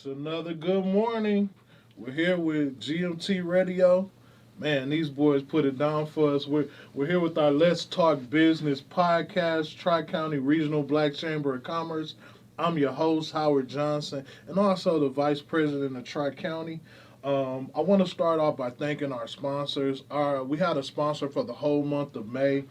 It's another good morning. We're here with GMT Radio. Man, these boys put it down for us. We're here with our Let's Talk Business podcast, Tri County Regional Black Chamber of Commerce. I'm your host, Howard Johnson, and also the Vice President of Tri County. I want to start off by thanking our sponsors. We had a sponsor for the whole month of May.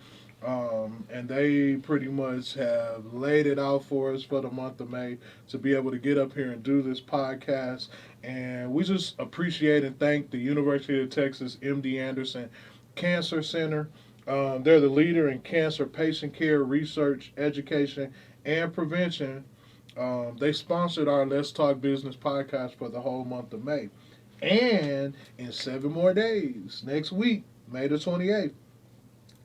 And they pretty much have laid it out for us for the month of May to be able to get up here and do this podcast. And we just appreciate and thank the University of Texas MD Anderson Cancer Center. They're the leader in cancer patient care, research, education, and prevention. They sponsored our Let's Talk Business podcast for the whole month of May. And in 7 more days, next week, May the 28th,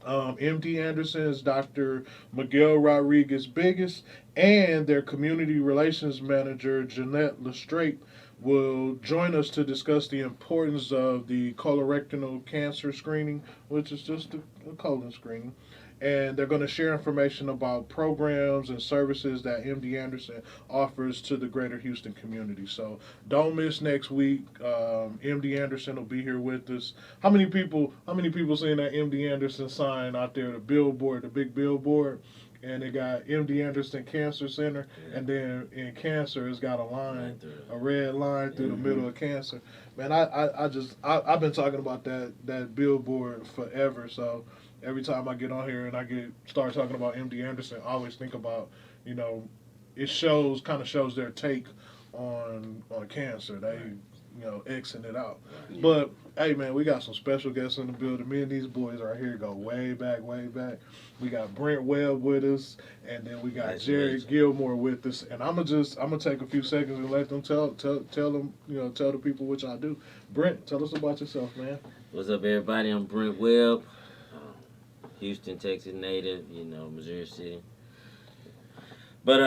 MD Anderson's Dr. Miguel Rodriguez Biggest and their community relations manager, Jeanette Lestrade, will join us to discuss the importance of the colorectal cancer screening, which is just a colon screening. And they're going to share information about programs and services that MD Anderson offers to the greater Houston community. So don't miss next week. MD Anderson will be here with us. How many people seen that MD Anderson sign out there, the billboard, the big billboard? And it got MD Anderson Cancer Center, and then in cancer, it's got a red line through the middle of cancer. Man, I've been talking about that billboard forever. So every time I get on here and start talking about MD Anderson, I always think about, it kind of shows their take on cancer. They Xing it out. Yeah. But hey, man, we got some special guests in the building. Me and these boys right here go way back, way back. We got Brent Webb with us, and then we got Jared Gilmore with us. And I'm gonna take a few seconds and let them tell them, tell the people what y'all do. Brent, tell us about yourself, man. What's up, everybody? I'm Brent Webb, Houston, Texas native. Missouri City. But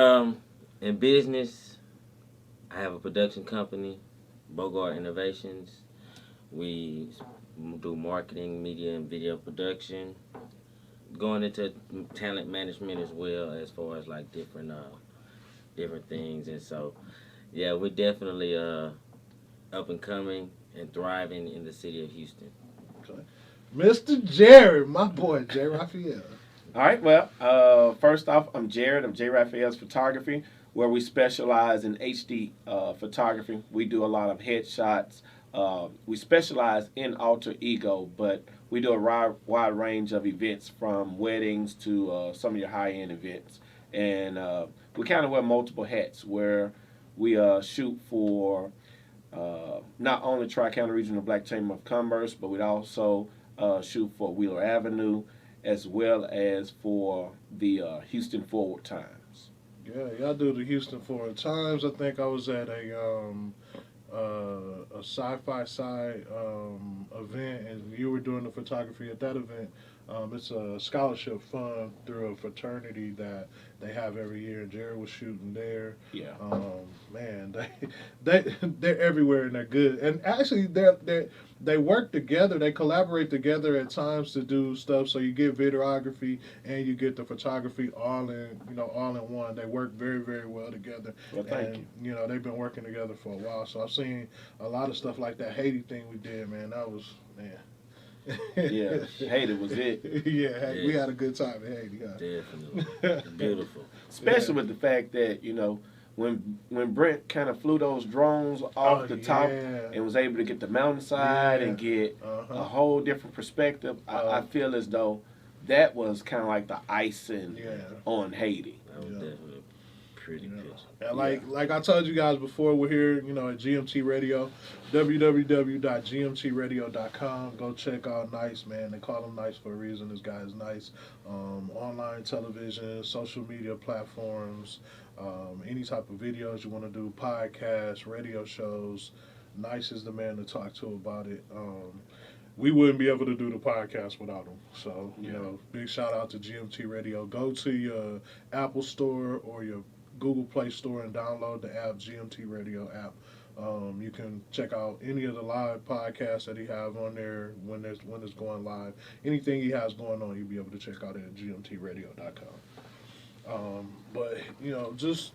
in business, I have a production company, Bogart Innovations. We do marketing, media, and video production. Going into talent management as well, as far as like different things. And so, yeah, we're definitely up and coming and thriving in the city of Houston. Okay. Mr. Jared, my boy, J. Raphael. All right, well, first off, I'm Jared. I'm J. Raphael's Photography, where we specialize in HD photography. We do a lot of headshots. We specialize in alter ego, but we do a wide range of events, from weddings to some of your high-end events. And we kind of wear multiple hats, where we shoot for not only Tri-County Regional Black Chamber of Commerce, but we'd also shoot for Wheeler Avenue, as well as for the Houston Forward Times. Yeah, y'all do the Houston Forward Times. I think I was at a sci-fi side event, and you were doing the photography at that event. It's a scholarship fund through a fraternity that they have every year, and Jared was shooting there. Yeah. Man, they're everywhere and they're good. And actually, they work together. They collaborate together at times to do stuff. So you get videography and you get the photography all in one. They work very, very well together. Well, thank you. They've been working together for a while. So I've seen a lot of stuff like that Haiti thing we did. Man, that was Yeah, Haiti was it. Yeah, we had a good time in Haiti. Definitely. Beautiful. Especially with the fact that, when Brent kind of flew those drones off the top and was able to get the mountainside and get a whole different perspective, I feel as though that was kind of like the icing on Haiti. That was definitely a pretty picture. And like I told you guys before, we're here, at GMT Radio, www.gmtradio.com. Go check out Nice, man. They call him Nice for a reason. This guy is nice. Online television, social media platforms, any type of videos you want to do, podcasts, radio shows. Nice is the man to talk to about it. We wouldn't be able to do the podcast without him. So, big shout out to GMT Radio. Go to your Apple Store or your Google Play Store and download the app, GMT Radio app. You can check out any of the live podcasts that he has on there when it's going live. Anything he has going on, you'll be able to check out at gmtradio.com. But, just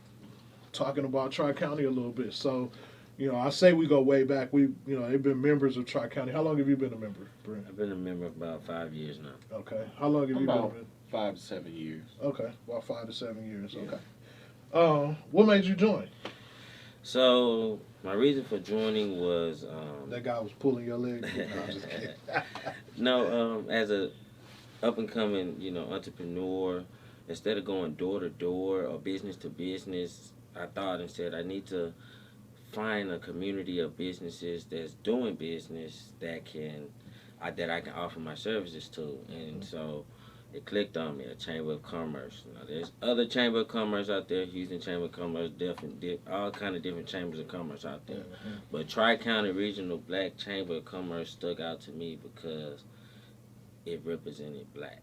talking about Tri-County a little bit. So, You know, I say we go way back. They've been members of Tri-County. How long have you been a member, Brent? I've been a member about 5 years now. Okay. How long have you About been? 5 to 7 years. Okay, about 5 to 7 years. Yeah. Okay. What made you join? So my reason for joining was That guy was pulling your leg. No, I'm just kidding. no, as a up and coming, entrepreneur, instead of going door to door or business to business, I thought and said I need to find a community of businesses that's doing business that I can offer my services to, and so it clicked on me, a Chamber of Commerce. Now, there's other Chamber of Commerce out there, Houston Chamber of Commerce, all kind of different chambers of commerce out there. Mm-hmm. But Tri-County Regional Black Chamber of Commerce stuck out to me because it represented black.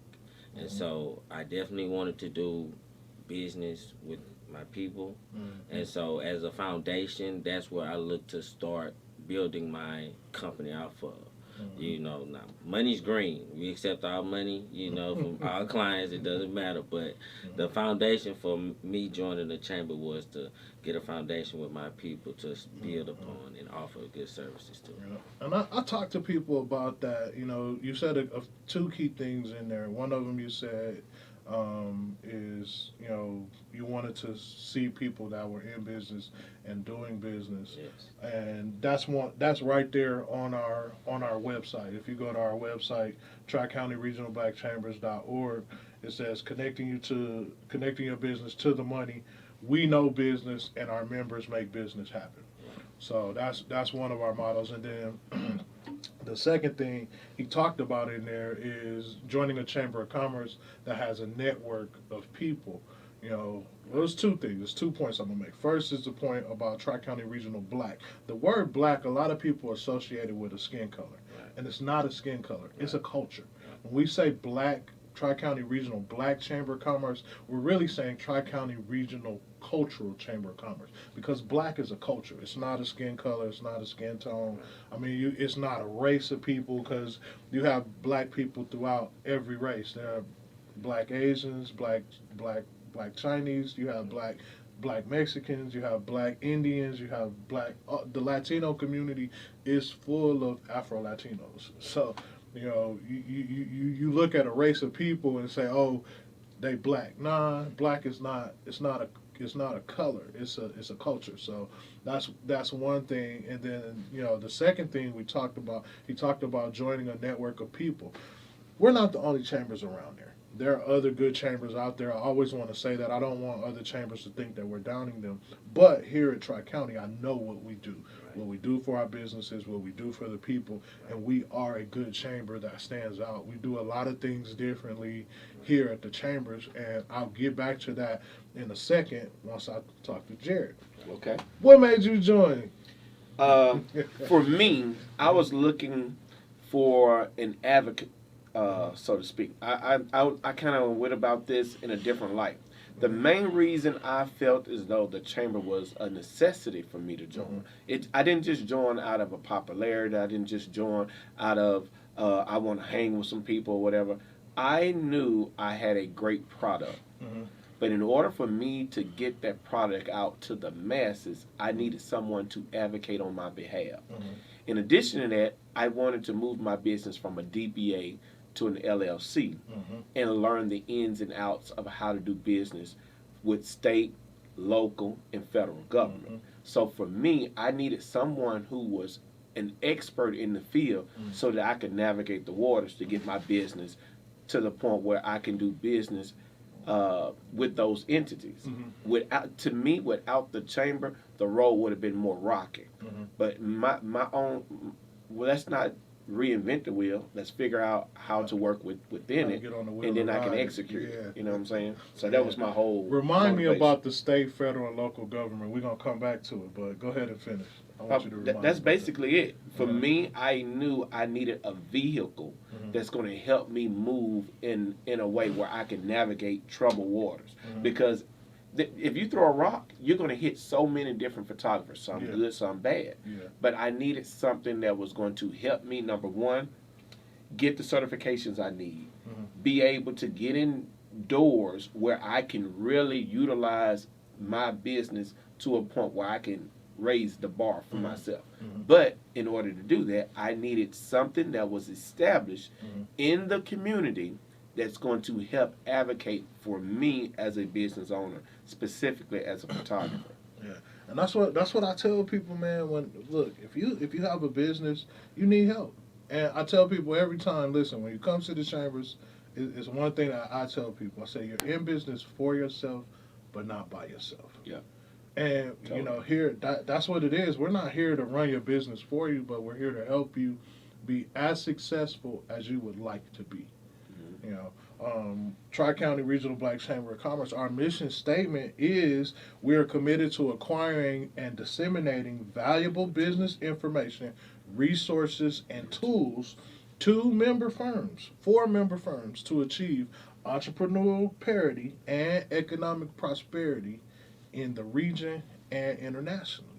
And so I definitely wanted to do business with my people. Mm-hmm. And so as a foundation, that's where I look to start building my company out for. Mm-hmm. Now money's green. We accept all money, from our clients. It doesn't matter. But the foundation for me joining the chamber was to get a foundation with my people to build upon and offer good services to. Yeah. And I talked to people about that. You said two key things in there. One of them you said is you wanted to see people that were in business and doing business. Yes. And that's right there on our website. If you go to our website, tricountyregionalblackchambers.org, it says connecting your business to the money. We know business and our members make business happen. So that's one of our mottos. And then the second thing he talked about in there is joining a chamber of commerce that has a network of people. There's two things. There's 2 points I'm going to make. First is the point about Tri-County Regional Black. The word black, a lot of people associate it with a skin color. Right. And it's not a skin color. It's a culture. Right. When we say black, Tri-County Regional Black Chamber of Commerce, we're really saying Tri-County Regional Cultural Chamber of Commerce, because black is a culture. It's not a skin color. It's not a skin tone. I mean, it's not a race of people, because you have black people throughout every race. There are black Asians, black Chinese. You have black Mexicans. You have black Indians. You have the Latino community is full of Afro-Latinos. So you look at a race of people and say, oh, they black. Nah, black is not. It's not a color. It's a culture. So that's one thing. And then the second thing he talked about joining a network of people. We're not the only chambers around there. There are other good chambers out there. I always want to say that. I don't want other chambers to think that we're downing them. But here at Tri-County, I know what we do. Right. What we do for our businesses, what we do for the people, and we are a good chamber that stands out. We do a lot of things differently here at the chambers, and I'll get back to that in a second once I talk to Jared. Okay. What made you join? For me, I was looking for an advocate, so to speak. I kind of went about this in a different light. The main reason I felt as though the chamber was a necessity for me to join. I didn't just join out of a popularity. I didn't just join out of I want to hang with some people or whatever. I knew I had a great product. But in order for me to get that product out to the masses, I needed someone to advocate on my behalf. In addition to that, I wanted to move my business from a DBA to an LLC and learn the ins and outs of how to do business with state, local, and federal government. So for me, I needed someone who was an expert in the field so that I could navigate the waters to get my business to the point where I can do business with those entities. Without the chamber, the road would have been more rocky. But my own, let's not reinvent the wheel. Let's figure out how to work within it, and then I can execute it. You know what I'm saying? So that was my whole Remind motivation. me about the state, federal, and local government. We're going to come back to it, but go ahead and finish. I want you to remind That's me basically it. For me, I knew I needed a vehicle that's going to help me move in a way where I can navigate troubled waters. Because if you throw a rock, you're going to hit so many different photographers, some good, some bad. But I needed something that was going to help me, number one, get the certifications I need, be able to get in doors where I can really utilize my business to a point where I can raise the bar for Mhm. myself. Mhm. But in order to do that, I needed something that was established Mhm. in the community that's going to help advocate for me as a business owner, specifically as a photographer. Yeah, and that's what I tell people, man. When look, if you have a business, you need help, and I tell people every time. Listen, when you come to the chambers, it's one thing that I tell people. I say you're in business for yourself, but not by yourself. Yeah. And Totally. here that's what it is. We're not here to run your business for you, but we're here to help you be as successful as you would like to be. Mhm. You know, Tri-County Regional Black Chamber of Commerce, our mission statement is we are committed to acquiring and disseminating valuable business information, resources, and tools to member firms, for member firms to achieve entrepreneurial parity and economic prosperity in the region and internationally.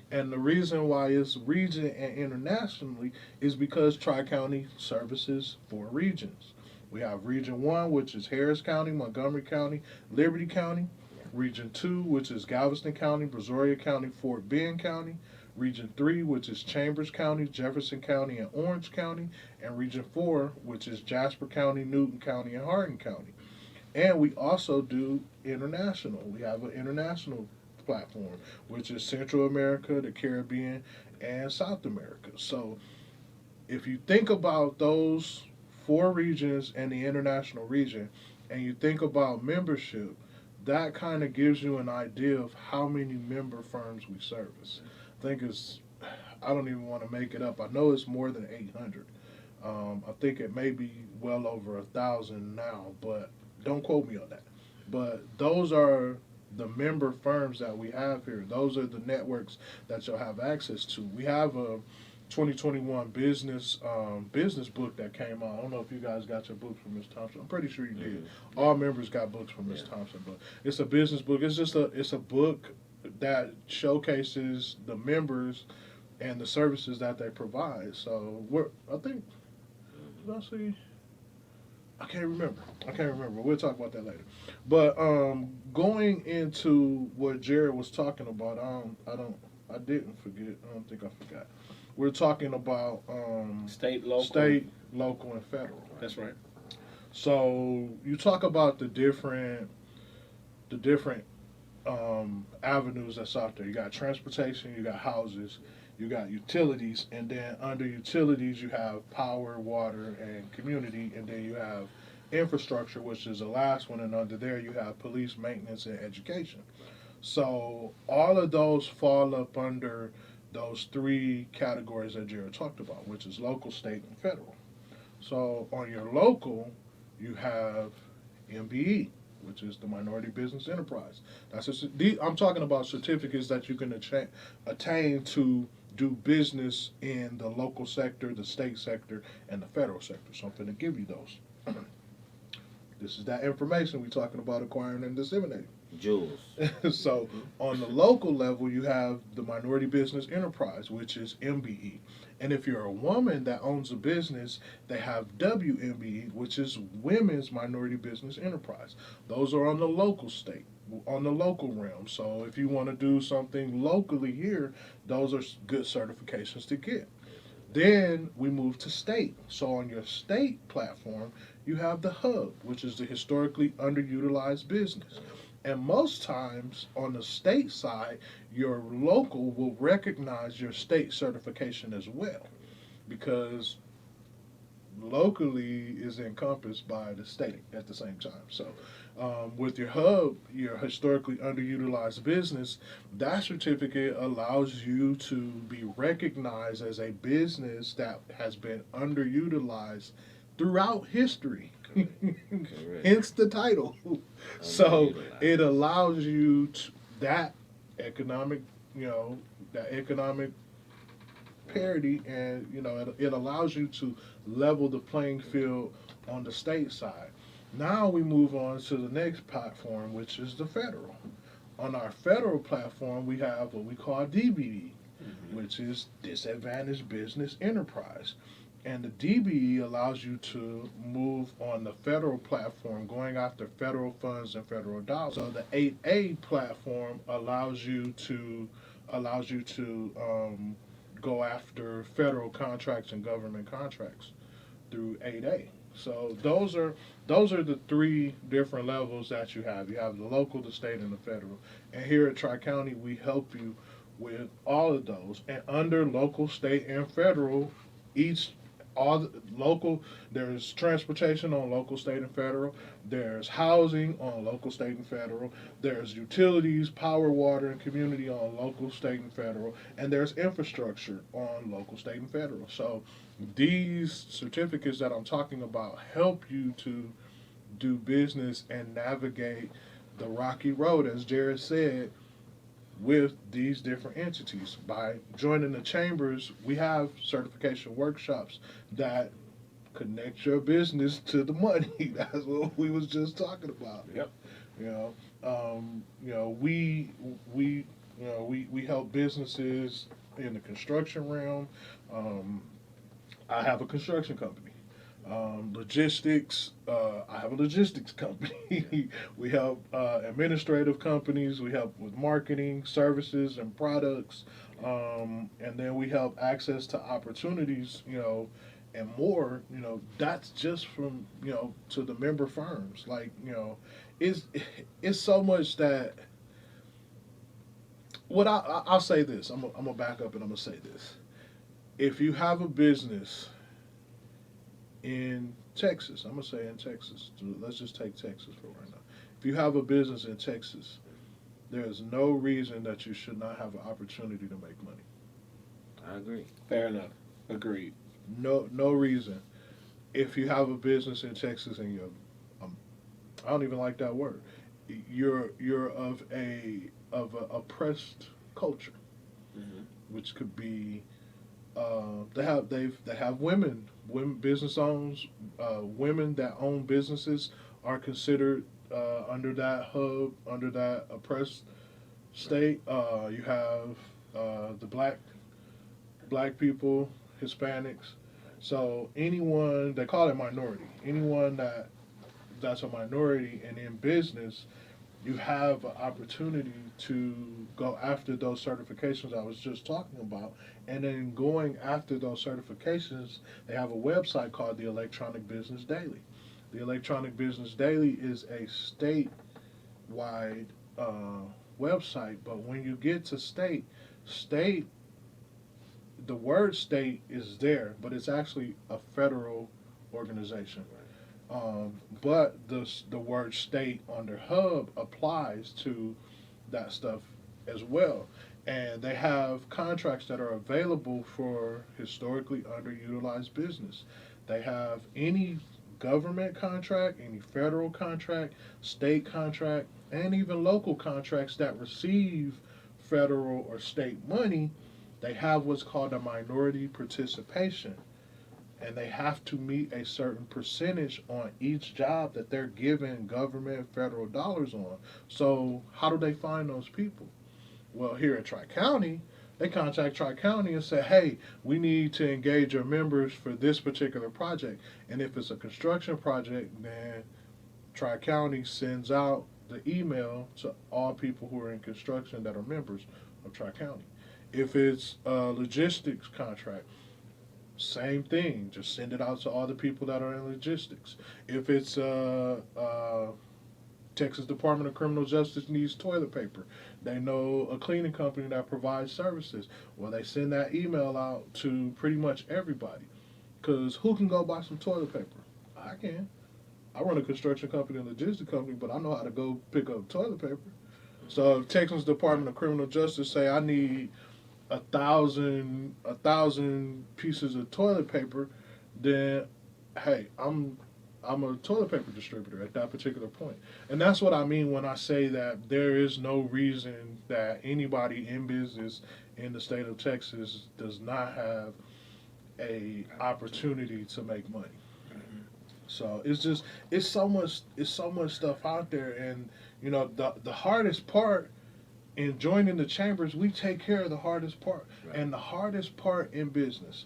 And the reason why it's region and internationally is because Tri-County services four regions. We have Region 1, which is Harris County, Montgomery County, Liberty County. Region 2, which is Galveston County, Brazoria County, Fort Bend County. Region 3, which is Chambers County, Jefferson County, and Orange County. And Region 4, which is Jasper County, Newton County, and Hardin County. And we also do international. We have an international platform, which is Central America, the Caribbean, and South America. So if you think about those four regions and the international region, and you think about membership, that kind of gives you an idea of how many member firms we service. I think it's, I don't even want to make it up. I know it's more than 800. I think it may be well over 1,000 now, but don't quote me on that. But those are the member firms that we have here. Those are the networks that you'll have access to. We have a 2021 business book that came out. I don't know if you guys got your books from Miss Thompson. I'm pretty sure you did. All members got books from Miss Thompson, but it's a business book. It's a book that showcases the members and the services that they provide. So I think, let's see. I can't remember. We'll talk about that later. But going into what Jared was talking about, I didn't forget. I don't think I forgot. We're talking about state, local, and federal. That's right. So you talk about the different avenues that's out there. You got transportation, you got houses, you got utilities, and then under utilities you have power, water, and community, and then you have infrastructure, which is the last one, and under there you have police, maintenance, and education. So all of those fall up under those three categories that Jared talked about, which is local, state, and federal. So on your local, you have MBE, which is the Minority Business Enterprise. I'm talking about certificates that you can attain to do business in the local sector, the state sector, and the federal sector. So I'm going to give you those. This is that information we're talking about acquiring and disseminating. Jules. So on the local level, you have the Minority Business Enterprise, which is MBE. And if you're a woman that owns a business, they have WMBE, which is Women's Minority Business Enterprise. Those are on the local state, on the local realm. So if you want to do something locally here, those are good certifications to get. Then we move to state. So on your state platform, you have the hub, which is the historically underutilized business. And most times on the state side, your local will recognize your state certification as well, because locally is encompassed by the state at the same time. So with your hub, your historically underutilized business, that certificate allows you to be recognized as a business that has been underutilized throughout history. Correct. Hence the title. So it allows you to, that economic, that economic parity, and it allows you to level the playing field on the state side. Now we move on to the next platform, which is the federal. On our federal platform, we have what we call DBE, which is Disadvantaged Business Enterprise. And the DBE allows you to move on the federal platform, going after federal funds and federal dollars. So the 8A platform allows you to allows you to go after federal contracts and government contracts through 8A. So those are the three different levels that you have. You have the local, the state, and the federal. And here at Tri County, we help you with all of those. And under local, state, and federal, each all the local, there's transportation on local, state, and federal. There's housing on local, state, and federal. There's utilities, power, water, and community on local, state, and federal. And there's infrastructure on local, state, and federal. So these certificates that I'm talking about help you to do business and navigate the rocky road, as Jared said, with these different entities. By joining the chambers, we have certification workshops that connect your business to the money. That's what we was just talking about. Yep. We help businesses in the construction realm. I have a construction company. Logistics, I have a logistics company. We help administrative companies. We help with marketing, services, and products. And then we help access to opportunities, and more. That's just from, to the member firms. Like, it's so much that, I'll say this. I'm going to back up and I'm going to say this. If you have a business in Texas, I'm going to say in Texas, let's just take Texas for right now. If you have a business in Texas, there is no reason that you should not have an opportunity to make money. I agree. Fair enough. Agreed. No reason. If you have a business in Texas and you're, I don't even like that word. You're of a oppressed culture, which could be they have women business owners, women that own businesses are considered under that oppressed state. You have the black people, Hispanics. So anyone, they call it minority. Anyone that's a minority and in business, you have an opportunity to go after those certifications I was just talking about. And then going after those certifications, they have a website called the Electronic Business Daily. The Electronic Business Daily is a statewide website, but when you get to state, the word state is there, but it's actually a federal organization. But the word state under hub applies to that stuff as well. And they have contracts that are available for historically underutilized business. They have any government contract, any federal contract, state contract, and even local contracts that receive federal or state money. They have what's called a minority participation. And they have to meet a certain percentage on each job that they're giving government federal dollars on. So how do they find those people? Well, here at Tri-County, they contact Tri-County and say, hey, we need to engage your members for this particular project. And if it's a construction project, then Tri-County sends out the email to all people who are in construction that are members of Tri-County. If it's a logistics contract, same thing. Just send it out to all the people that are in logistics. If it's Texas Department of Criminal Justice needs toilet paper, they know a cleaning company that provides services. Well, they send that email out to pretty much everybody. Because who can go buy some toilet paper? I can. I run a construction company and logistics company, but I know how to go pick up toilet paper. So if Texas Department of Criminal Justice say I need 1,000 pieces of toilet paper, then hey, I'm a toilet paper distributor at that particular point. And that's what I mean when I say that there is no reason that anybody in business in the state of Texas does not have a opportunity to make money. So it's so much stuff out there. And the hardest part in joining the chambers, we take care of the hardest part. Right. And the hardest part in business,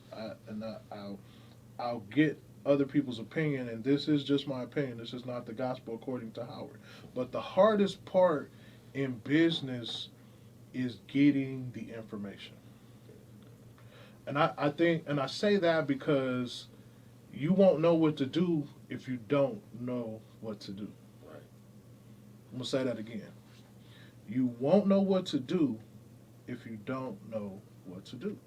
I'll get other people's opinion, and this is just my opinion. This is not the gospel according to Howard. But the hardest part in business is getting the information. And I think, and I say that because you won't know what to do if you don't know what to do. Right. I'm going to say that again. You won't know what to do if you don't know what to do.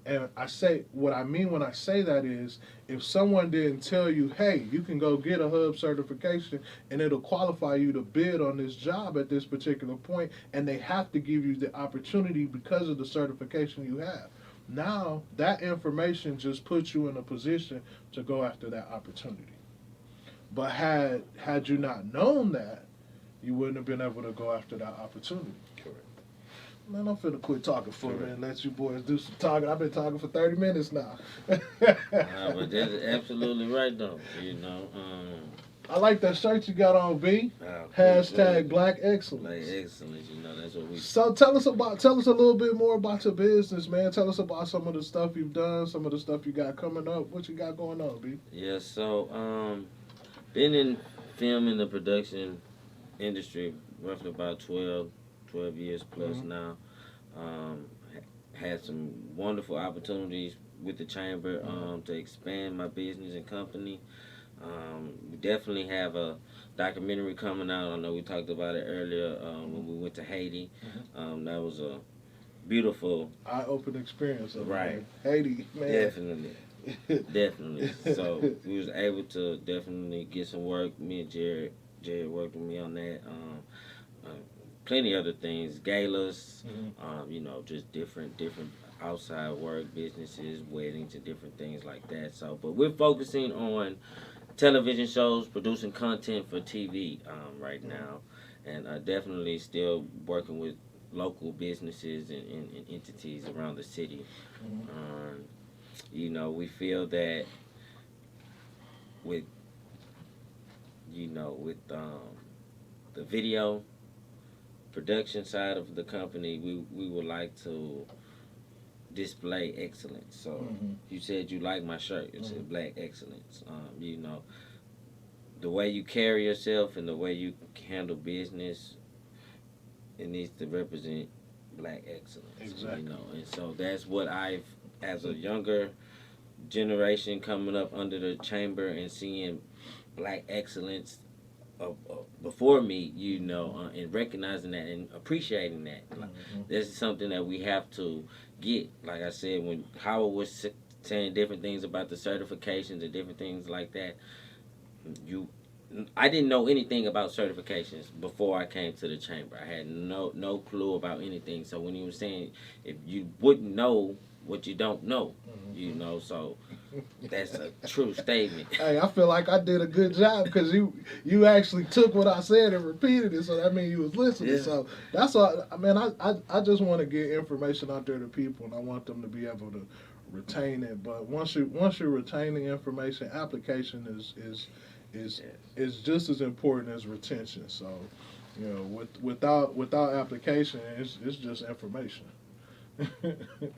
And I say, what I mean when I say that is, if someone didn't tell you, hey, you can go get a hub certification and it'll qualify you to bid on this job at this particular point, and they have to give you the opportunity because of the certification you have. Now, that information just puts you in a position to go after that opportunity. But had you not known that, you wouldn't have been able to go after that opportunity. Correct. Man, I'm finna quit talking for a minute. Let you boys do some talking. I've been talking for 30 minutes now. But that's absolutely right, though. You know. I like that shirt you got on, B. Hashtag Black Excellence. Black Excellence. You know, that's what we. So tell us a little bit more about your business, man. Tell us about some of the stuff you've done, some of the stuff you got coming up. What you got going on, B? Yeah. So, been in film and the production industry roughly about 12 years plus now. Had some wonderful opportunities with the chamber to expand my business and company. We definitely have a documentary coming out. I know we talked about it earlier when we went to Haiti. That was a beautiful eye-opening experience. Right. Haiti, man. Definitely. So we was able to definitely get some work. Me and Jared worked with me on that. Plenty other things, galas, you know, just different outside work, businesses, weddings, and different things like that. So, but we're focusing on television shows, producing content for TV right now, and definitely still working with local businesses and entities around the city. You know, we feel that with the video production side of the company, we would like to display excellence. So you said you like my shirt. It said Black Excellence. You know, the way you carry yourself and the way you handle business, it needs to represent Black excellence. Exactly. You know, and so that's what I've, as a younger generation coming up under the chamber and seeing Black excellence before me, you know, and recognizing that and appreciating that. This is something that we have to get. Like I said, when Howard was saying different things about the certifications and different things like that, I didn't know anything about certifications before I came to the chamber. I had no clue about anything. So when you were saying if you wouldn't know what you don't know, you know, so that's a true statement. Hey, I feel like I did a good job because you actually took what I said and repeated it, so that means you was listening. Yeah. So that's all. I mean, I just want to get information out there to people, and I want them to be able to retain it. But once you retain the information, application is just as important as retention. So, you know, without application, it's just information.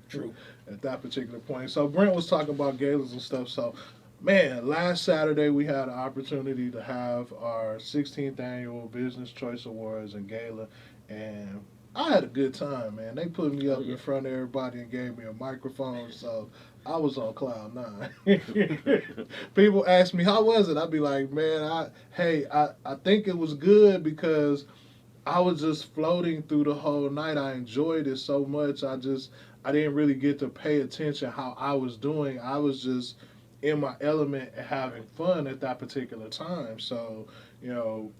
True. At that particular point. So Brent was talking about galas and stuff. So, man, last Saturday we had an opportunity to have our 16th annual Business Choice Awards and gala, and I had a good time, man. They put me up in front of everybody and gave me a microphone, so I was on cloud nine. People ask me, how was it? I'd be like, man, I think it was good because I was just floating through the whole night. I enjoyed it so much. I didn't really get to pay attention how I was doing. I was just in my element and having fun at that particular time. So, you know,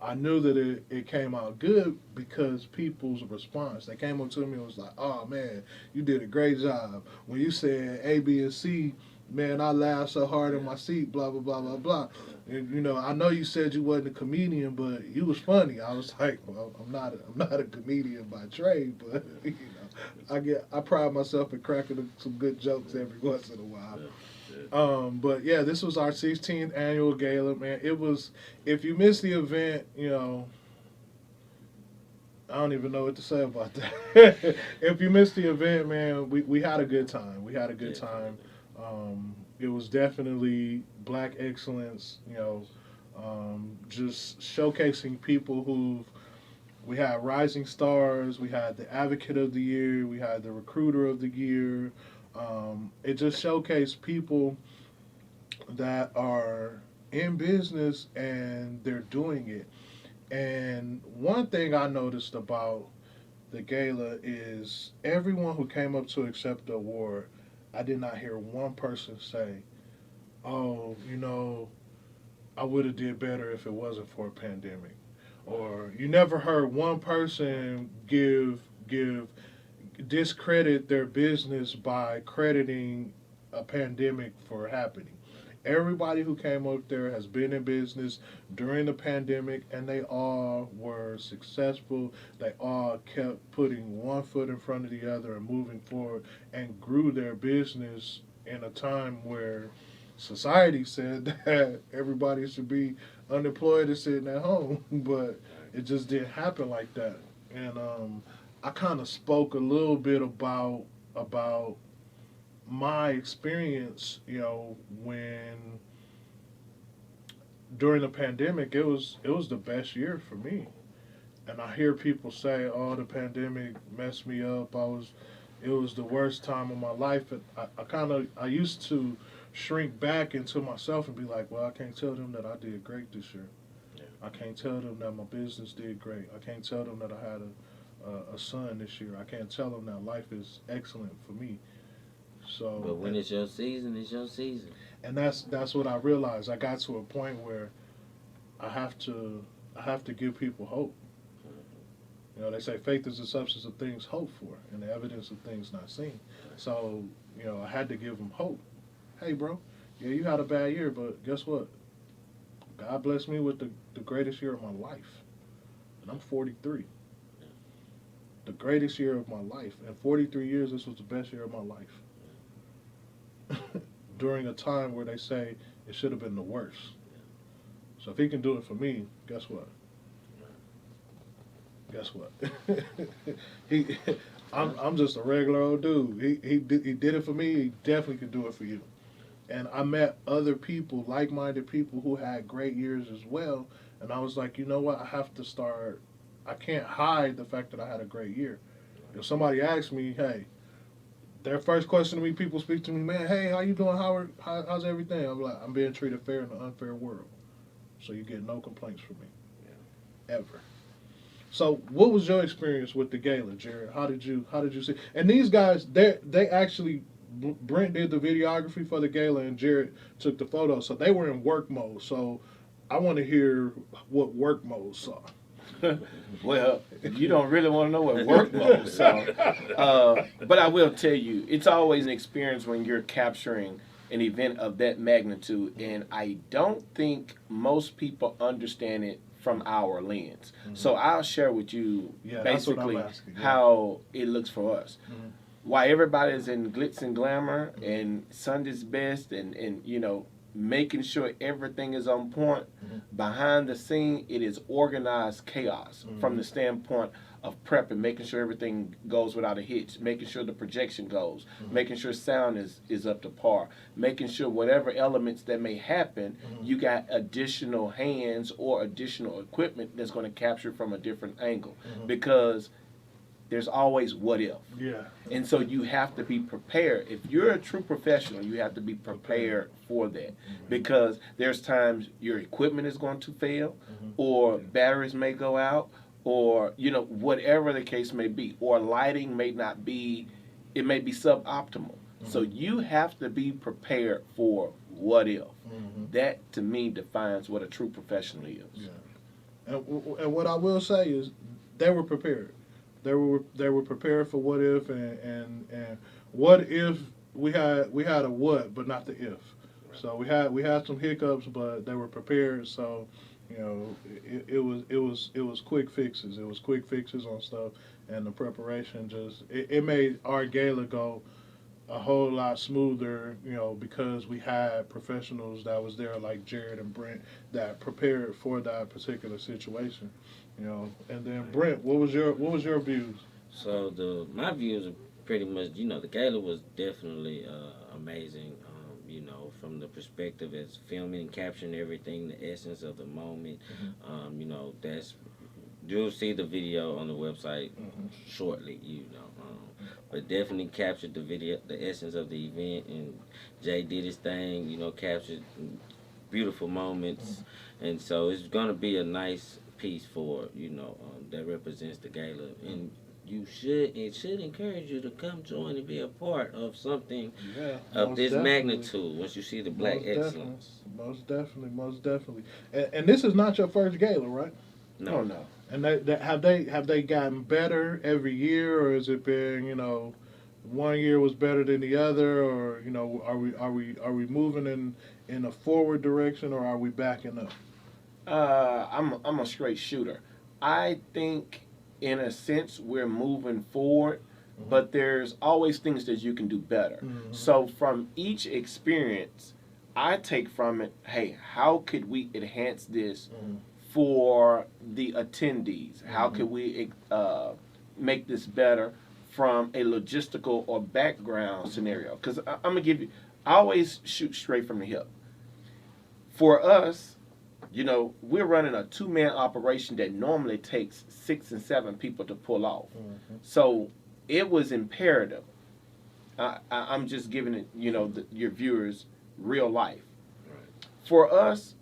I knew that it came out good because people's response. They came up to me and was like, oh, man, you did a great job. When you said A, B, and C, man, I laughed so hard in my seat, blah, blah, blah, blah, blah. And, you know, I know you said you wasn't a comedian, but you was funny. I was like, well, I'm not a comedian by trade, but, you know, I pride myself in cracking some good jokes every once in a while. But yeah, this was our 16th annual gala, man. It was, if you missed the event, you know, I don't even know what to say about that. If you missed the event, man, we had a good time. We had a good time. It was definitely Black excellence, you know, just showcasing people who've We had Rising Stars, we had the Advocate of the Year, we had the Recruiter of the Year. It just showcased people that are in business and they're doing it. And one thing I noticed about the gala is everyone who came up to accept the award, I did not hear one person say, "Oh, I would have did better if it wasn't for a pandemic." Or you never heard one person give discredit their business by crediting a pandemic for happening. Everybody who came up there has been in business during the pandemic and they all were successful. They all kept putting one foot in front of the other and moving forward and grew their business in a time where society said that everybody should be unemployed and sitting at home, but it just didn't happen like that. And I kind of spoke a little bit about my experience, when during the pandemic, it was the best year for me. And I hear people say, "Oh, the pandemic messed me up. It was the worst time of my life." And I used to shrink back into myself and be like, "Well, I can't tell them that I did great this year. I can't tell them that my business did great. I can't tell them that I had a son this year. I can't tell them that life is excellent for me." So, But when it's your season, it's your season. and that's what I realized. I got to a point where I have to give people hope. They say faith is the substance of things hoped for and the evidence of things not seen. So, I had to give them hope. Hey, bro, yeah, you had a bad year, but guess what? God blessed me with the greatest year of my life. And I'm 43. The greatest year of my life. In 43 years, this was the best year of my life. During a time where they say it should have been the worst. So if he can do it for me, guess what? Guess what? I'm just a regular old dude. He did it for me. He definitely can do it for you. And I met other people, like-minded people who had great years as well. And I was like, you know what? I can't hide the fact that I had a great year. If somebody asks me, hey, their first question to me, people speak to me, man, hey, how you doing, Howard? How's everything? I'm like, I'm being treated fair in an unfair world. So you get no complaints from me. Ever. So what was your experience with the gala, Jared? How did you see? And these guys, they actually, Brent did the videography for the gala and Jared took the photos. So they were in work mode. So I want to hear what work mode saw. Well, you don't really want to know what work mode saw. But I will tell you, it's always an experience when you're capturing an event of that magnitude. And I don't think most people understand it from our lens. Mm-hmm. So I'll share with you basically how it looks for us. Mm-hmm. While everybody's in glitz and glamour and Sunday's best and making sure everything is on point, behind the scene it is organized chaos from the standpoint of prep and making sure everything goes without a hitch, making sure the projection goes, making sure sound is up to par, making sure whatever elements that may happen, you got additional hands or additional equipment that's going to capture from a different angle, because there's always what if. Yeah. And so you have to be prepared. If you're a true professional, you have to be prepared for that. Because there's times your equipment is going to fail, or batteries may go out, or whatever the case may be, or lighting may not be, it may be suboptimal. So you have to be prepared for what if. That to me defines what a true professional is. Yeah. And what I will say is they were prepared. They were prepared for what if, and what if we had a what but not the if. So we had some hiccups, but they were prepared. So it was quick fixes. It was quick fixes on stuff, and the preparation it made our gala go a whole lot smoother. Because we had professionals that was there like Jared and Brent that prepared for that particular situation. And then Brent, what was your views? So my views are pretty much, the gala was definitely amazing. From the perspective as filming and capturing everything, the essence of the moment. You'll see the video on the website shortly, but definitely captured the video, the essence of the event, and Jay did his thing, captured beautiful moments, and so it's gonna be a nice piece for that represents the gala, and it should encourage you to come join and be a part of something of this magnitude once you see the black excellence. Most definitely. And this is not your first gala, right? No. And have they gotten better every year, or has it been one year was better than the other, or are we moving in a forward direction, or are we backing up? I'm a straight shooter. I think in a sense we're moving forward, but there's always things that you can do better. So from each experience, I take from it, hey, how could we enhance this for the attendees? How could we make this better from a logistical or background scenario? Because I'm going to give you, I always shoot straight from the hip. For us, we're running a 2-man operation that normally takes 6 and 7 people to pull off. So it was imperative. I'm just giving it, your viewers real life. For us,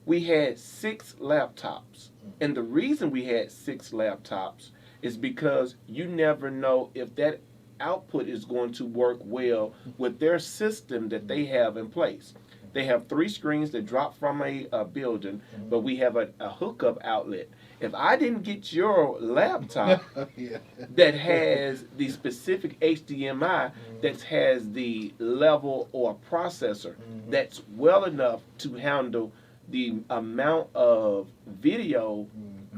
we had 6 laptops. And the reason we had 6 laptops is because you never know if that output is going to work well with their system that they have in place. They have 3 screens that drop from a building, but we have a hookup outlet. If I didn't get your laptop that has the specific HDMI that has the level or processor that's well enough to handle the amount of video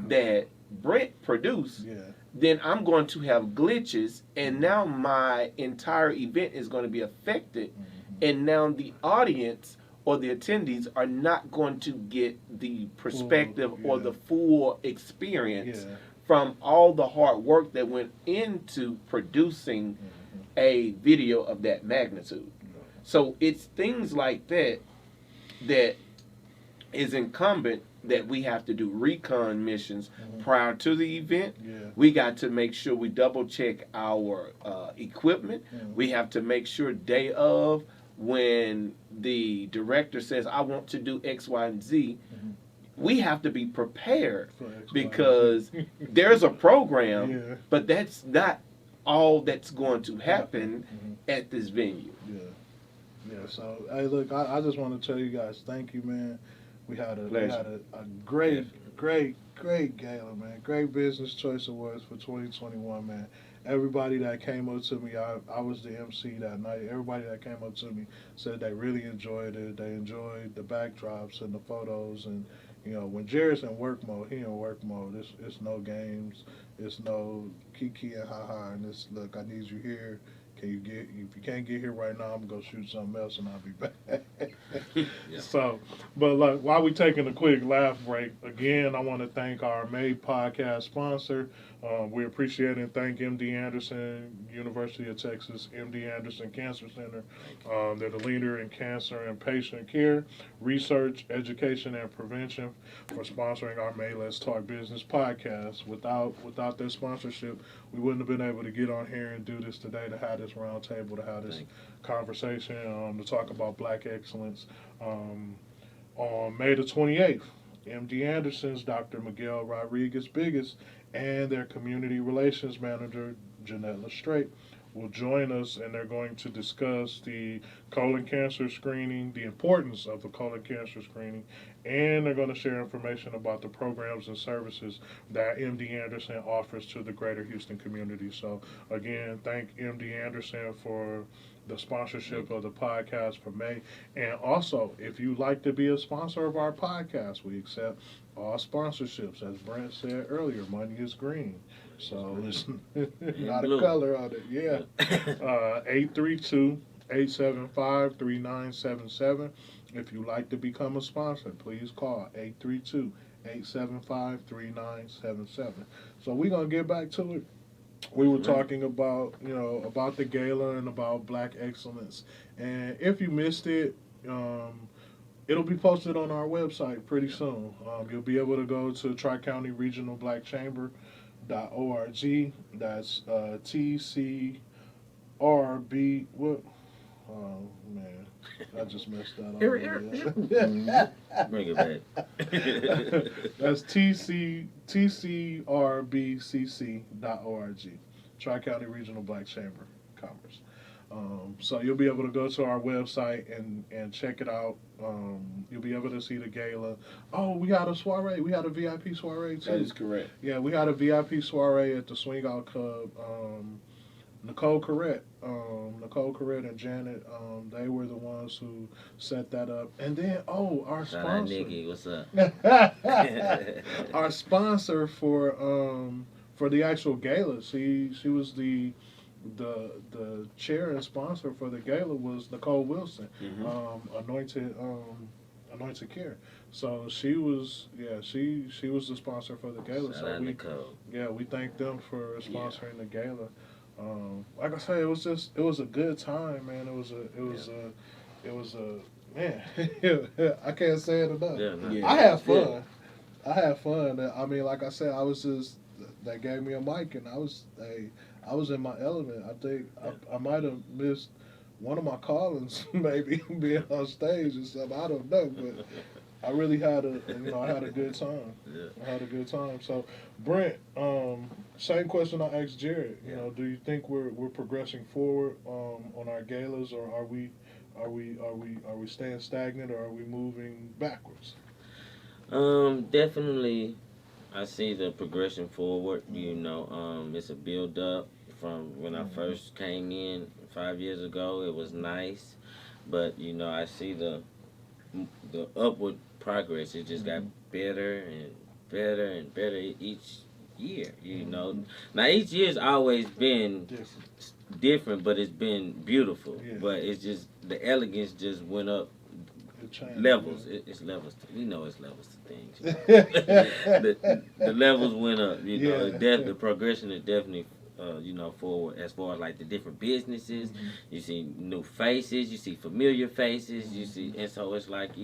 that Brent produced, then I'm going to have glitches, and now my entire event is going to be affected, and now the audience or the attendees are not going to get the perspective or the full experience from all the hard work that went into producing a video of that magnitude. So it's things like that that is incumbent that we have to do recon missions prior to the event. We got to make sure we double check our equipment. We have to make sure day of, when the director says, I want to do X, Y, and Z, we have to be prepared because there's a program, but that's not all that's going to happen at this venue. So, hey, look, I just want to tell you guys, thank you, man. We had a great gala, man. Great Business Choice Awards for 2021, man. Everybody that came up to me, I was the MC that night. Everybody that came up to me said they really enjoyed it. They enjoyed the backdrops and the photos. And, when Jared's in work mode, he in work mode. It's no games. It's no kiki and ha-ha. And it's, look, I need you here. If you can't get here right now, I'm going to go shoot something else and I'll be back. So, but like, while we taking a quick laugh break, again, I want to thank our May podcast sponsor. We appreciate and thank MD Anderson, University of Texas, MD Anderson Cancer Center. They're the leader in cancer and patient care, research, education, and prevention for sponsoring our May Let's Talk Business podcast. Without their sponsorship, we wouldn't have been able to get on here and do this today, to have this round table, to have this conversation, to talk about black excellence. On May the 28th, MD Anderson's Dr. Miguel Rodriguez-Biggis and their community relations manager, Jeanette Lestrade, will join us, and they're going to discuss the colon cancer screening, the importance of the colon cancer screening, and they're going to share information about the programs and services that MD Anderson offers to the greater Houston community. So, again, thank MD Anderson for the sponsorship of the podcast for May. And also, if you'd like to be a sponsor of our podcast, we accept all sponsorships. As Brent said earlier, money is green. So it's not a color on it. 832-875-3977. If you'd like to become a sponsor, please call 832-875-3977. So we're going to get back to it. We were talking about, about the gala and about black excellence. And if you missed it, It'll be posted on our website pretty soon. You'll be able to go to Tri-County Regional Black Chamber.org. That's TCRB. What? Oh man, I just messed that up. Bring it back. That's TCRBCC.org. Tri-County Regional Black Chamber of Commerce. So you'll be able to go to our website and check it out. You'll be able to see the gala. Oh, we had a soiree. We had a VIP soiree too. That is correct. Yeah, we had a VIP soiree at the Swing Out Club. Nicole Corrett and Janet, they were the ones who set that up. And then, our Shout out sponsor. Nikki, what's up? Our sponsor for the actual gala. She was the chair and sponsor for the gala was Nicole Wilson, Anointed Care. So she was the sponsor for the gala. Shout out Nicole. We thank them for sponsoring the gala. Like I say, it was a good time, man. It was a man. I can't say it enough. Yeah. I had fun. I had fun. I mean, like I said, they gave me a mic and I was in my element. I think I might have missed one of my callings, maybe being on stage or something. I don't know, but I really had I had a good time. Yeah. I had a good time. So, Brent, same question I asked Jared. Do you think we're progressing forward on our galas, or are we staying stagnant, or are we moving backwards? Definitely, I see the progression forward. It's a build up from when I first came in 5 years ago. It was nice, but I see the upward progress. It just got better and better and better each year. Now each year's always been different, but it's been beautiful. Yeah. But it's just the elegance just went up. Changed, Levels. yeah. It's levels. It's levels to things. The levels went up. The progression is definitely forward as far as like the different businesses. You see new faces. You see familiar faces. You see, and so it's like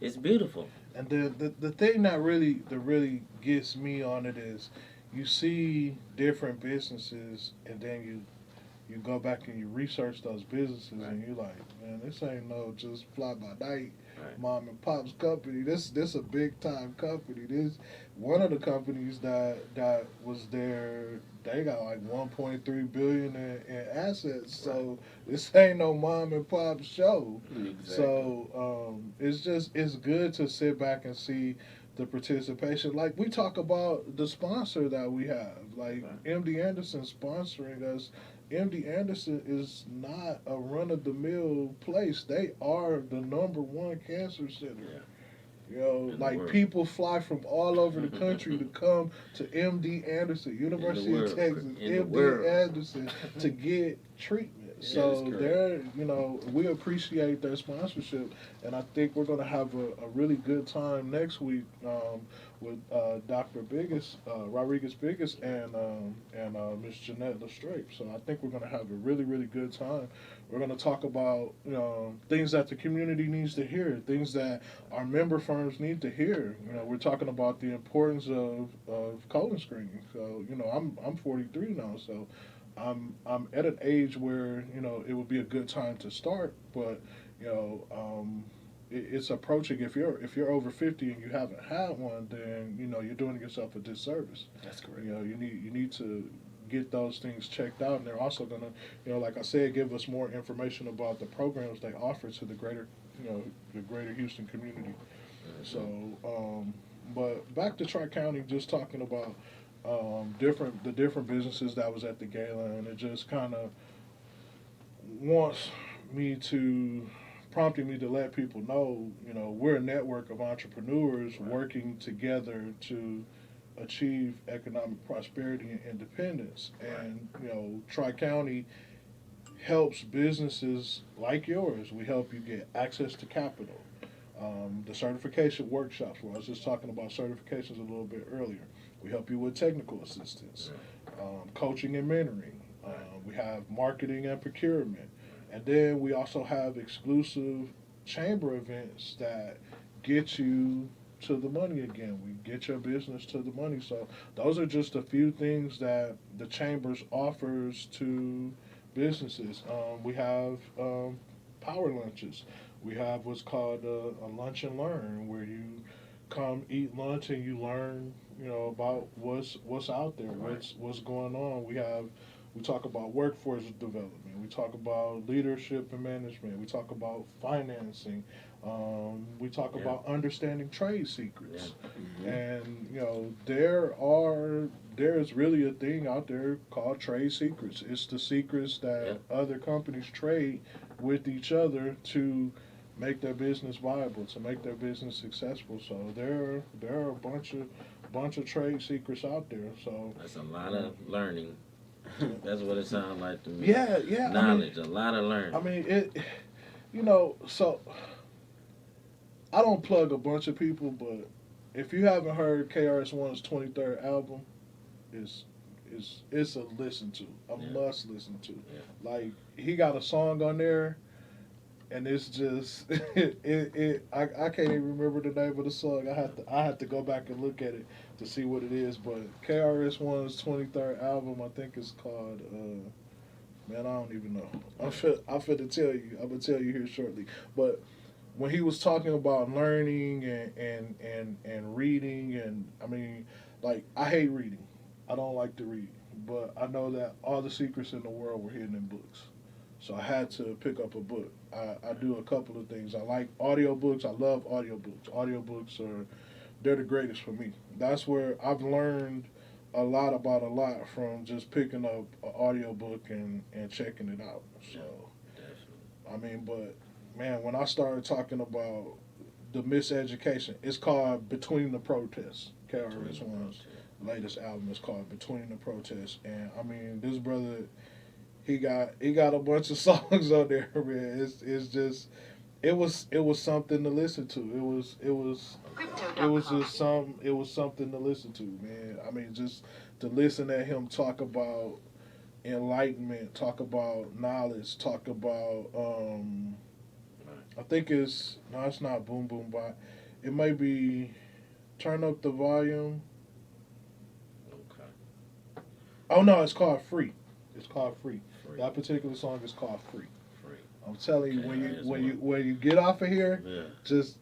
it's beautiful. And the thing that really gets me on it is you see different businesses, and then you go back and you research those businesses, and you're like, man, this ain't no just fly by night mom and pop's company. This a big time company. This one of the companies that was there. They got like 1.3 billion in assets. So this ain't no mom and pop show. Exactly. So it's good to sit back and see the participation. Like we talk about the sponsor that we have, like MD Anderson sponsoring us. MD Anderson is not a run-of-the-mill place. They are the #1 cancer center. Yeah. People fly from all over the country to come to MD Anderson, University of Texas, MD Anderson, to get treatment. So we appreciate their sponsorship, and I think we're going to have a really good time next week with Dr. Rodriguez Biggis and Miss Jeanette Lestrape. So I think we're going to have a really, really good time. We're going to talk about things that the community needs to hear, things that our member firms need to hear. We're talking about the importance of colon screening. So I'm 43 now, so I'm at an age where it would be a good time to start, but it's approaching. If you're over 50 and you haven't had one, then you're doing yourself a disservice. That's correct. You need to get those things checked out, and they're also gonna like I said, give us more information about the programs they offer to the greater Houston community. So but back to Tri-County, just talking about the different businesses that was at the gala, and it just kind of prompting me to let people know, we're a network of entrepreneurs working together to achieve economic prosperity and independence. And Tri-County helps businesses like yours. We help you get access to capital. The certification workshops, where I was just talking about certifications a little bit earlier. We help you with technical assistance, coaching and mentoring. We have marketing and procurement. And then we also have exclusive chamber events that get you to the money again. We get your business to the money. So those are just a few things that the chambers offers to businesses. We have power lunches. We have what's called a lunch and learn, where you come eat lunch and you learn, about what's out there, what's going on. We talk about workforce development. We talk about leadership and management. We talk about financing. We talk about understanding trade secrets. And there's really a thing out there called trade secrets. It's the secrets that other companies trade with each other to make their business viable, to make their business successful. So there are a bunch of trade secrets out there. So that's a lot of learning. That's what it sounds like to me. Yeah. Knowledge, a lot of learning. I mean, so I don't plug a bunch of people, but if you haven't heard KRS-One's 23rd album, it's a listen to, must listen to. Yeah. Like, he got a song on there, and it's just I can't even remember the name of the song. I have to go back and look at it to see what it is. But KRS-One's 23rd album, I think it's called man, I don't even know. I'm finna tell you. I'm gonna tell you here shortly. But when he was talking about learning and reading, and I mean, like, I hate reading. I don't like to read, but I know that all the secrets in the world were hidden in books. So I had to pick up a book. I do a couple of things. I like audiobooks. I love audiobooks. They're the greatest for me. That's where I've learned a lot about a lot, from just picking up an audiobook and checking it out. So, I mean, but man, when I started talking about the miseducation, it's called Between the Protests. KRS-One's latest album is called Between the Protests. And I mean, this brother, he got a bunch of songs on there, man. It was something to listen to. It was something to listen to, man. I mean, just to listen at him talk about enlightenment, talk about knowledge, talk about I think it's not Boom Boom Bye. It might be Turn Up the Volume. Okay. Oh no, it's called Free. It's called Free. That particular song is called Free. I'm telling you, when you get off of here, just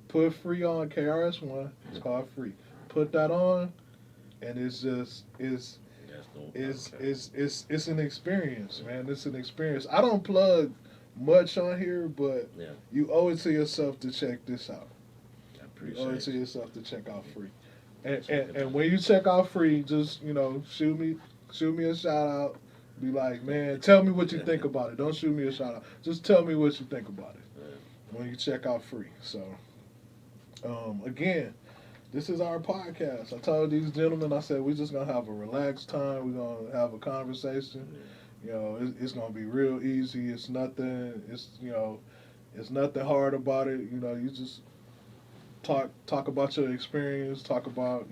put Free on KRS-One. It's called Free. Put that on, and it's an experience, man. It's an experience. I don't plug much on here, but you owe it to yourself to check this out. You owe it to yourself to check out Free. And when you check out Free, just shoot me a shout out. Be like, man, tell me what you think about it. Don't shoot me a shout out. Just tell me what you think about it when you check out Free. So, again, this is our podcast. I told these gentlemen, I said, we're just going to have a relaxed time. We're going to have a conversation. It's going to be real easy. It's nothing hard about it. You just talk about your experience, talk about,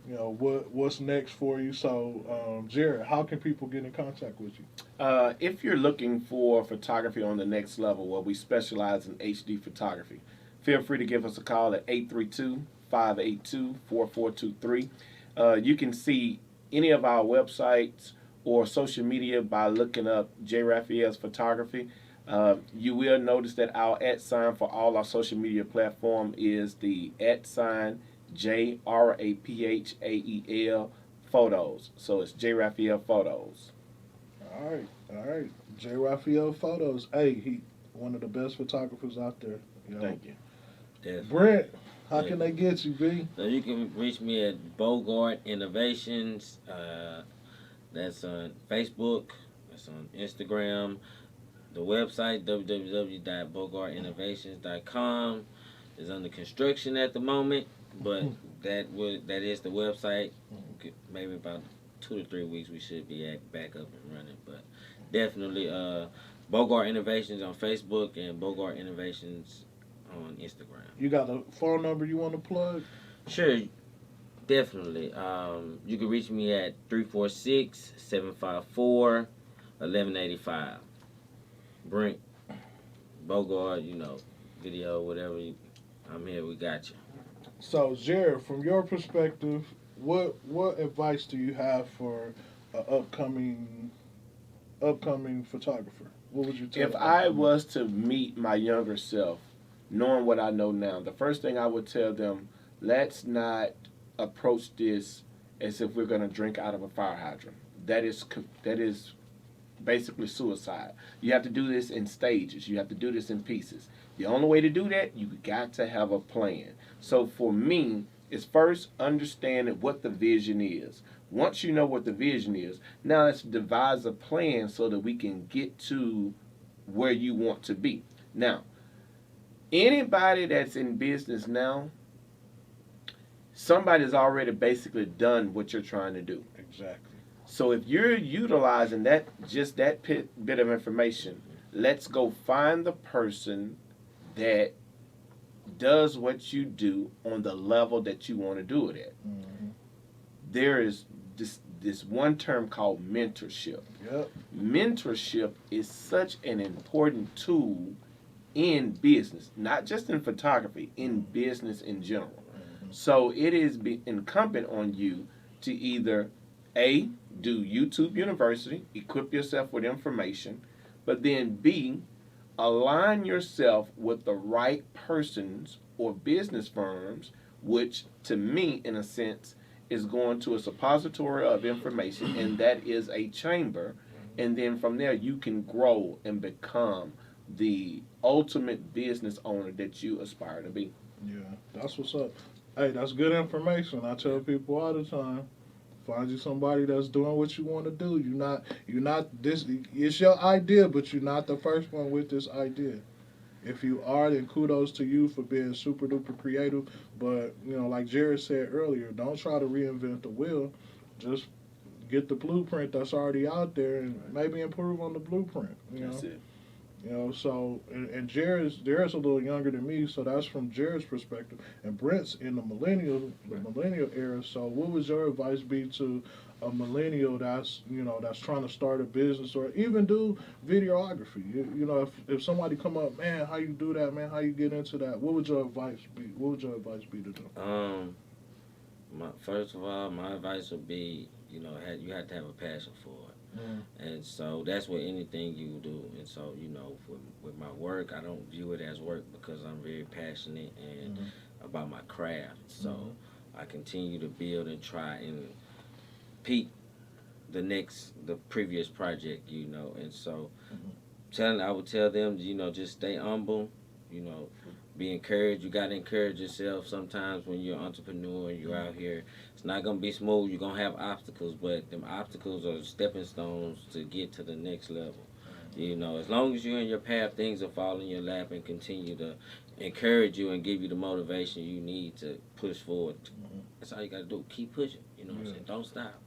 what's next for you. So, Jared, how can people get in contact with you? If you're looking for photography on the next level, where we specialize in HD photography, feel free to give us a call at 832-582-4423. You can see any of our websites or social media by looking up J. Raphael's Photography. You will notice that our @ for all our social media platform is the @ JRAPHAEL Photos. So it's J. Raphael Photos. All right. J. Raphael Photos. Hey, he one of the best photographers out there. Thank you. Definitely. Brent, how can they get you, B? So you can reach me at Bogart Innovations. That's on Facebook. That's on Instagram. The website, www.bogartinnovations.com, is under construction at the moment, but that is the website. Maybe about 2 to 3 weeks we should be back up and running. But definitely Bogart Innovations on Facebook and Bogart Innovations on Instagram. You got a phone number you want to plug? Sure, definitely. You can reach me at 346-754-1185. Brent, Bogart, video, whatever. I'm here. We got you. So, Jared, from your perspective, what advice do you have for an upcoming photographer? What would you tell? If I was to meet my younger self, knowing what I know now, the first thing I would tell them, let's not approach this as if we're going to drink out of a fire hydrant. That is basically suicide. You have to do this in stages. You have to do this in pieces. The only way to do that, you got to have a plan. So for me, it's first understanding what the vision is. Once you know what the vision is, now let's devise a plan so that we can get to where you want to be. Now, anybody that's in business now, somebody's already basically done what you're trying to do. Exactly. So if you're utilizing that bit of information, let's go find the person that does what you do on the level that you want to do it at. Mm-hmm. There is this one term called mentorship. Yep. Mentorship is such an important tool in business, not just in photography, in business in general. Mm-hmm. So it is incumbent on you to either A, do YouTube University, equip yourself with information, but then B, align yourself with the right persons or business firms, which to me, in a sense, is going to a suppository of information, and that is a chamber. And then from there, you can grow and become the ultimate business owner that you aspire to be. Yeah, that's what's up. Hey, that's good information. I tell people all the time, find you somebody that's doing what you want to do. You're not this. It's your idea, but you're not the first one with this idea. If you are, then kudos to you for being super duper creative. But like Jared said earlier, don't try to reinvent the wheel. Just get the blueprint that's already out there and maybe improve on the blueprint. That's it. So and Jared's a little younger than me, so that's from Jared's perspective. And Brent's in the millennial era. So what would your advice be to a millennial that's trying to start a business or even do videography? If somebody come up, man, how you do that, man? How you get into that? What would your advice be? What would your advice be to them? First of all, my advice would be, you have to have a passion for it. And so that's what anything you do. And so, with my work, I don't view it as work because I'm very passionate and about my craft. So I continue to build and try and peak the previous project, And so I would tell them, just stay humble, be encouraged. You got to encourage yourself sometimes when you're an entrepreneur and you're out here. It's not going to be smooth. You're going to have obstacles, but them obstacles are stepping stones to get to the next level. As long as you're in your path, things will fall in your lap and continue to encourage you and give you the motivation you need to push forward. That's all you got to do. Keep pushing. What I'm saying? Don't stop.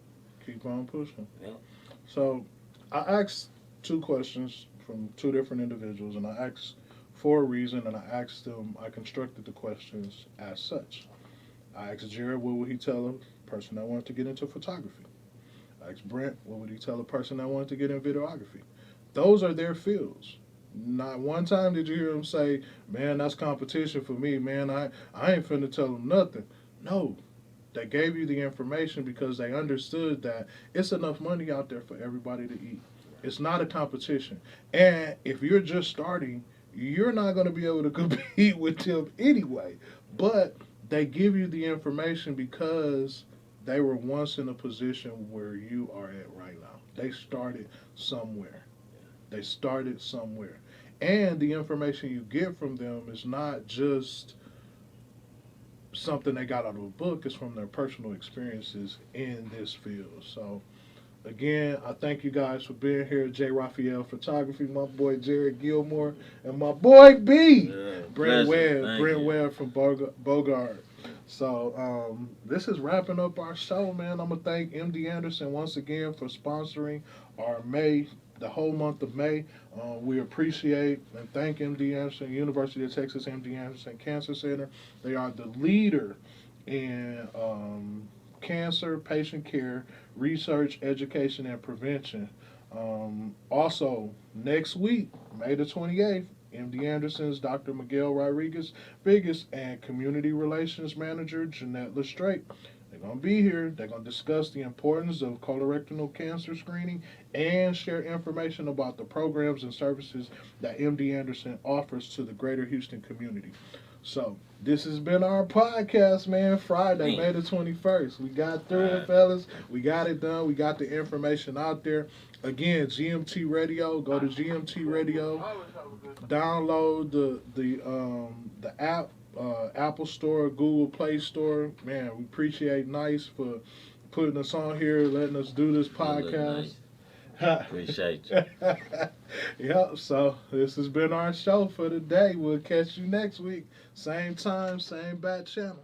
Keep on pushing. Yep. So I asked 2 questions from 2 different individuals, and I asked for a reason, and I constructed the questions as such. I asked Jared, what would he tell a person that wanted to get into photography? I asked Brent, what would he tell a person that wanted to get in videography? Those are their fields. Not one time did you hear him say, man, that's competition for me, man, I ain't finna tell them nothing. No, they gave you the information because they understood that it's enough money out there for everybody to eat. It's not a competition. And if you're just starting, you're not going to be able to compete with them anyway. But they give you the information because they were once in a position where you are at right now. They started somewhere. And the information you get from them is not just something they got out of a book. It's from their personal experiences in this field. So again, I thank you guys for being here. J. Raphael Photography, my boy Jared Gilmore, and my boy B. Brent Webb from Bogart. So this is wrapping up our show, man. I'm going to thank MD Anderson once again for sponsoring our the whole month of May. We appreciate and thank MD Anderson, University of Texas MD Anderson Cancer Center. They are the leader in cancer patient care, research, education, and prevention. Also, next week, May the 28th, MD Anderson's Dr. Miguel Rodriguez Biggest, and Community Relations Manager Jeanette Lestrade. They're going to be here. They're going to discuss the importance of colorectal cancer screening and share information about the programs and services that MD Anderson offers to the greater Houston community. So, this has been our podcast, man. Friday, May the 21st. We got through it, fellas. We got it done. We got the information out there. Again, GMT Radio. Go to GMT Radio. Download the app, Apple Store, Google Play Store. Man, we appreciate Nice for putting us on here, letting us do this podcast. Appreciate you. Yep, so this has been our show for today. We'll catch you next week. Same time, same bat channel.